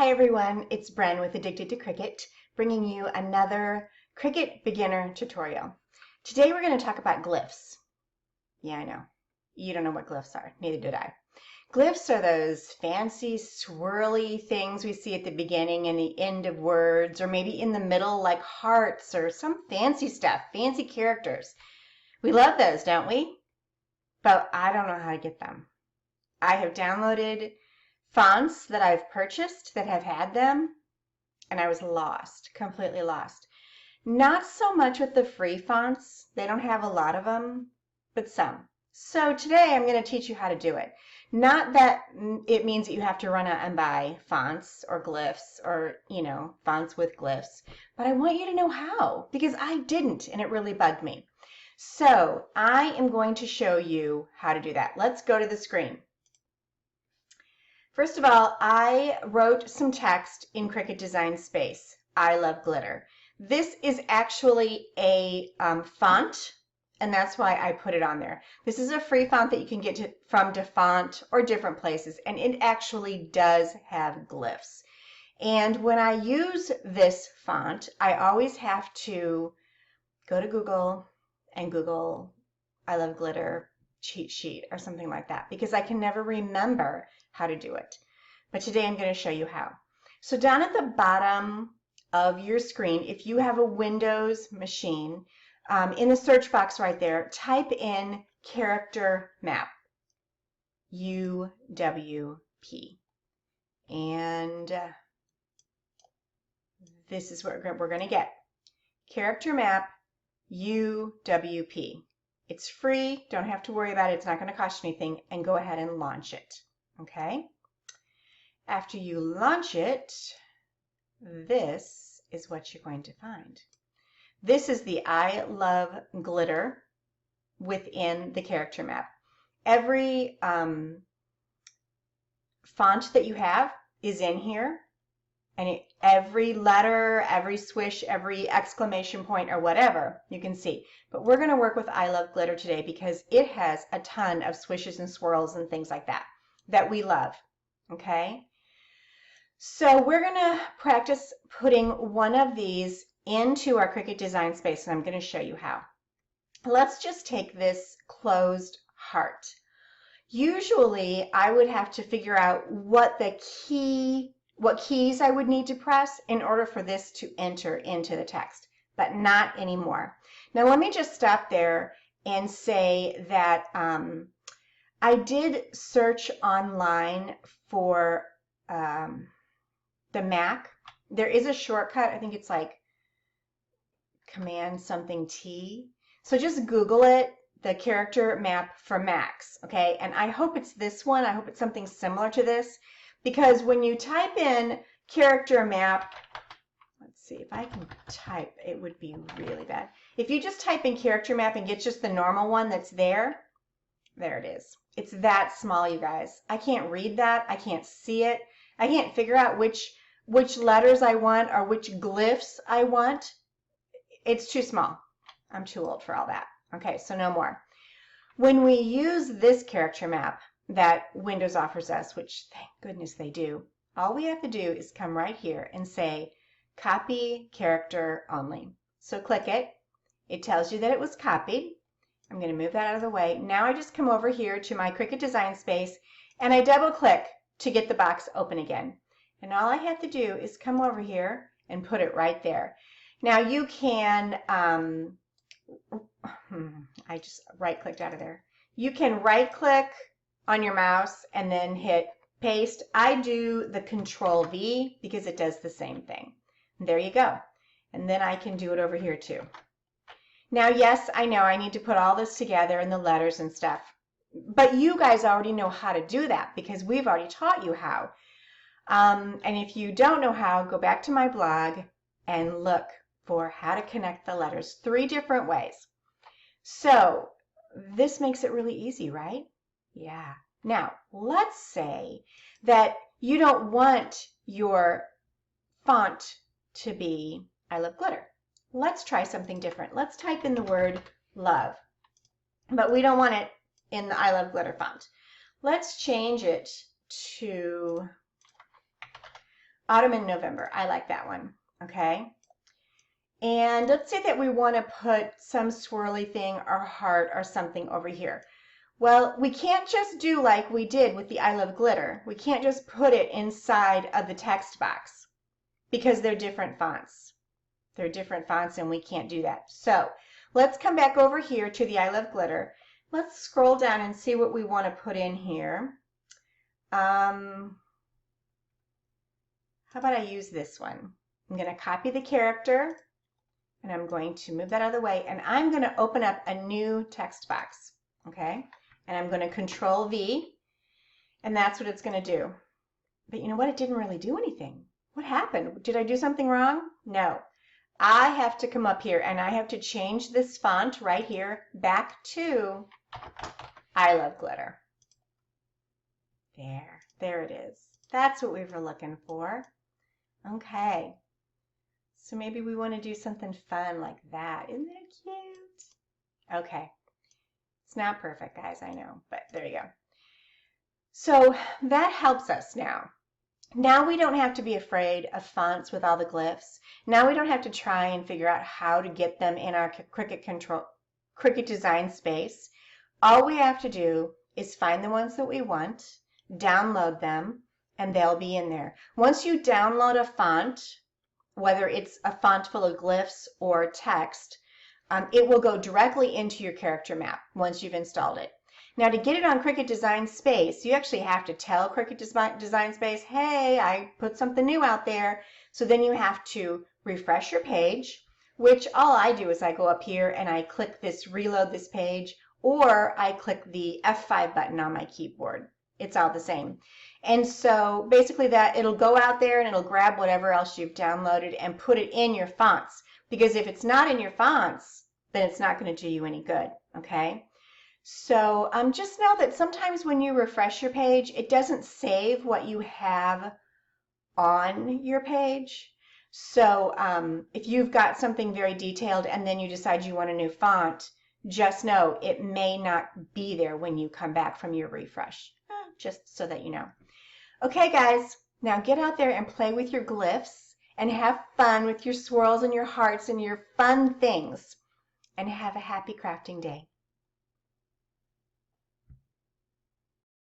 Hi everyone, it's Bren with Addicted to Cricut, bringing you another Cricut beginner tutorial. Today we're going to talk about glyphs. Yeah, I know. You don't know what glyphs are. Neither did I. Glyphs are those fancy swirly things we see at the beginning and the end of words, or maybe in the middle like hearts or some fancy stuff, fancy characters. We love those, don't we? But I don't know how to get them. I have downloaded fonts that I've purchased that have had them, and I was lost, completely lost. Not so much with the free fonts. They don't have a lot of them, but some. So today I'm going to teach you how to do it. Not that it means that you have to run out and buy fonts or glyphs or, fonts with glyphs, but I want you to know how, because I didn't, and it really bugged me. So I am going to show you how to do that. Let's go to the screen. First of all, I wrote some text in Cricut Design Space. I love glitter. This is actually a font, and that's why I put it on there. This is a free font that you can get from DaFont or different places, and it actually does have glyphs. And when I use this font, I always have to go to Google and Google I love glitter cheat sheet or something like that, because I can never remember how to do it. But today I'm going to show you how. So down at the bottom of your screen, if you have a Windows machine, in the search box right there, type in character map, UWP. And this is what we're going to get. Character map, UWP. It's free, don't have to worry about it, it's not going to cost you anything, and go ahead and launch it. Okay? After you launch it, this is what you're going to find. This is the I love glitter within the character map. Every font that you have is in here, and every letter, every swish, every exclamation point or whatever you can see. But we're going to work with I love glitter today because it has a ton of swishes and swirls and things like that we love. Okay? So we're going to practice putting one of these into our Cricut Design Space, and I'm going to show you how. Let's just take this closed heart. Usually I would have to figure out what keys I would need to press in order for this to enter into the text, but not anymore. Now let me just stop there and say that I did search online for the Mac. There is a shortcut. I think it's like Command something T. So just Google it, the character map for Macs, okay? And I hope it's this one. I hope it's something similar to this, because when you type in character map, let's see if I can type, it would be really bad. If you just type in character map and get just the normal one that's there it is. It's that small, you guys. I can't read that. I can't see it. I can't figure out which letters I want or which glyphs I want. It's too small. I'm too old for all that. Okay, so no more. When we use this character map that Windows offers us, which thank goodness they do, all we have to do is come right here and say copy character only. So click it. It tells you that it was copied. I'm going to move that out of the way. Now I just come over here to my Cricut Design Space and I double click to get the box open again. And all I have to do is come over here and put it right there. Now you can, I just right clicked out of there. You can right click on your mouse and then hit paste. I do the Control V because it does the same thing. And there you go. And then I can do it over here too. Now, yes, I know I need to put all this together and the letters and stuff, but you guys already know how to do that because we've already taught you how. And if you don't know how, go back to my blog and look for how to connect the letters 3 different ways. So this makes it really easy, right? Yeah. Now, let's say that you don't want your font to be I love glitter. Let's try something different. Let's type in the word love, but we don't want it in the I love glitter font. Let's change it to Autumn and November. I like that one. Okay. And let's say that we want to put some swirly thing or heart or something over here. Well, we can't just do like we did with the I Love Glitter. We can't just put it inside of the text box because they're different fonts. They're different fonts and we can't do that. So let's come back over here to the I Love Glitter. Let's scroll down and see what we want to put in here. How about I use this one? I'm going to copy the character and I'm going to move that out of the way and I'm going to open up a new text box. Okay. And I'm going to Control V, and that's what it's going to do. But you know what? It didn't really do anything. What happened? Did I do something wrong? No. I have to come up here, and I have to change this font right here back to I Love Glitter. There it is. That's what we were looking for. Okay. So maybe we want to do something fun like that. Isn't that cute? Okay. It's not perfect, guys, I know, but there you go. So that helps us now. Now we don't have to be afraid of fonts with all the glyphs. Now we don't have to try and figure out how to get them in our Cricut design space. All we have to do is find the ones that we want, download them, and they'll be in there. Once you download a font, whether it's a font full of glyphs or text, it will go directly into your character map once you've installed it. Now to get it on Cricut Design Space, you actually have to tell Cricut Design Space, hey, I put something new out there. So then you have to refresh your page, which all I do is I go up here and I click this reload this page, or I click the F5 button on my keyboard. It's all the same. And so basically that it'll go out there and it'll grab whatever else you've downloaded and put it in your fonts. Because if it's not in your fonts, then it's not going to do you any good, okay? So just know that sometimes when you refresh your page, it doesn't save what you have on your page. So if you've got something very detailed and then you decide you want a new font, just know it may not be there when you come back from your refresh, just so that you know. Okay, guys, now get out there and play with your glyphs and have fun with your swirls and your hearts and your fun things. And have a happy crafting day.